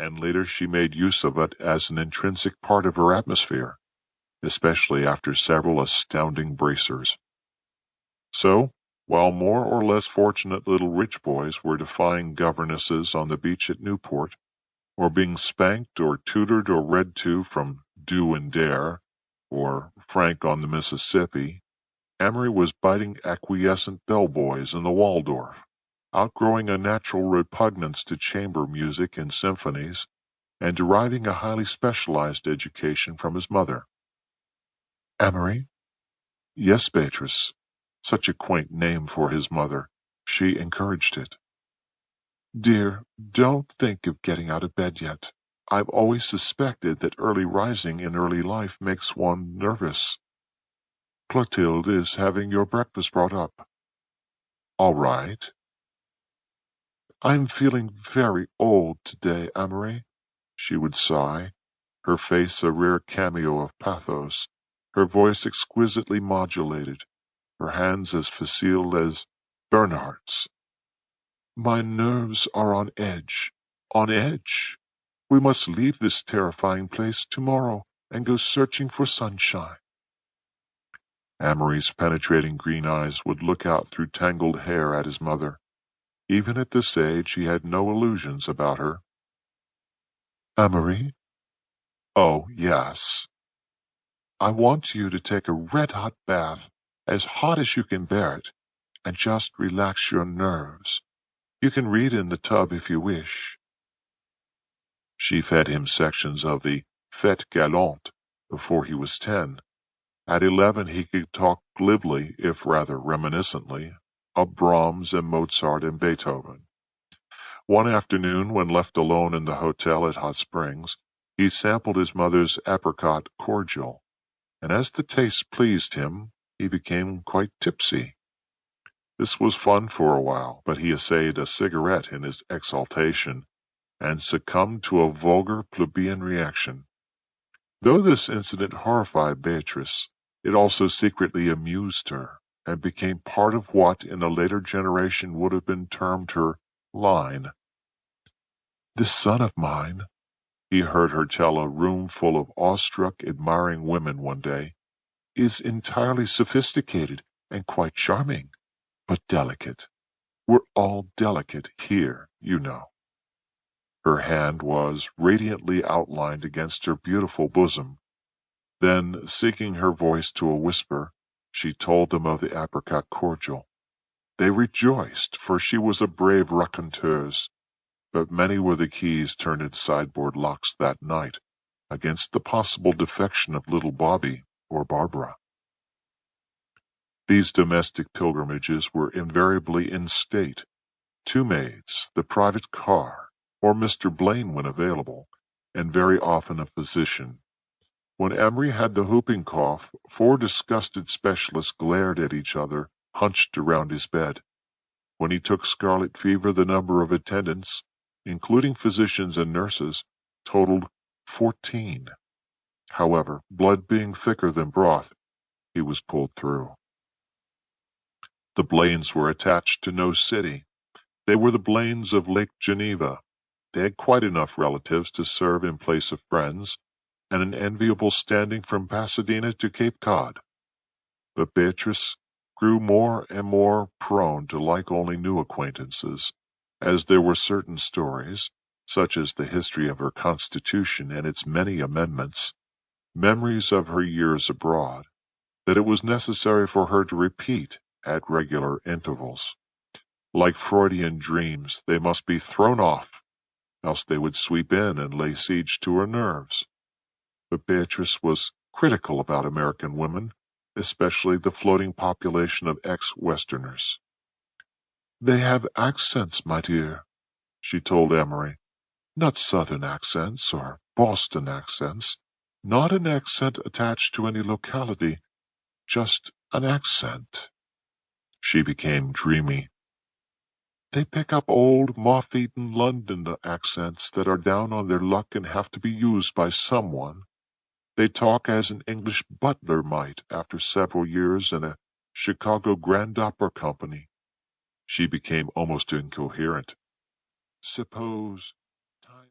and later she made use of it as an intrinsic part of her atmosphere, especially after several astounding bracers. So, while more or less fortunate little rich boys were defying governesses on the beach at Newport, or being spanked or tutored or read to from Do and Dare, or Frank on the Mississippi, Amory was biting acquiescent bellboys in the Waldorf, outgrowing a natural repugnance to chamber music and symphonies, and deriving a highly specialized education from his mother. Amory? Yes, Beatrice. Such a quaint name for his mother. She encouraged it. Dear, don't think of getting out of bed yet. I've always suspected that early rising in early life makes one nervous. Clotilde is having your breakfast brought up. All right. I'm feeling very old today, Amory, she would sigh, her face a rare cameo of pathos, her voice exquisitely modulated, her hands as facile as Bernhardt's. My nerves are on edge. On edge. We must leave this terrifying place tomorrow and go searching for sunshine. Amory's penetrating green eyes would look out through tangled hair at his mother. Even at this age he had no illusions about her. Amory? Oh, yes. I want you to take a red-hot bath, as hot as you can bear it, and just relax your nerves. You can read in the tub if you wish. She fed him sections of the Fête Galante before he was 10. At 11 he could talk glibly, if rather reminiscently, of Brahms and Mozart and Beethoven. One afternoon, when left alone in the hotel at Hot Springs, he sampled his mother's apricot cordial, and as the taste pleased him, he became quite tipsy. This was fun for a while, but he essayed a cigarette in his exaltation, and succumbed to a vulgar plebeian reaction. Though this incident horrified Beatrice, it also secretly amused her, and became part of what in a later generation would have been termed her line. This son of mine, he heard her tell a room full of awestruck, admiring women one day, is entirely sophisticated and quite charming, but delicate. We're all delicate here, you know. Her hand was radiantly outlined against her beautiful bosom. Then, sinking her voice to a whisper, she told them of the apricot cordial. They rejoiced, for she was a brave raconteuse, but many were the keys turned in sideboard locks that night, against the possible defection of little Bobby or Barbara. These domestic pilgrimages were invariably in state. 2 maids, the private car, or Mr. Blaine when available, and very often a physician. When Amory had the whooping cough, 4 disgusted specialists glared at each other, hunched around his bed. When he took scarlet fever, the number of attendants, including physicians and nurses, totaled 14. However, blood being thicker than broth, he was pulled through. The Blaines were attached to no city. They were the Blaines of Lake Geneva. They had quite enough relatives to serve in place of friends, and an enviable standing from Pasadena to Cape Cod. But Beatrice grew more and more prone to like only new acquaintances, as there were certain stories, such as the history of her Constitution and its many amendments, memories of her years abroad, that it was necessary for her to repeat at regular intervals. Like Freudian dreams, they must be thrown off, else they would sweep in and lay siege to her nerves. But Beatrice was critical about American women, especially the floating population of ex-Westerners. They have accents, my dear, she told Amory. Not Southern accents or Boston accents, not an accent attached to any locality, just an accent. She became dreamy. They pick up old, moth-eaten London accents that are down on their luck and have to be used by someone. They talk as an English butler might after several years in a Chicago Grand Opera Company. She became almost incoherent. Suppose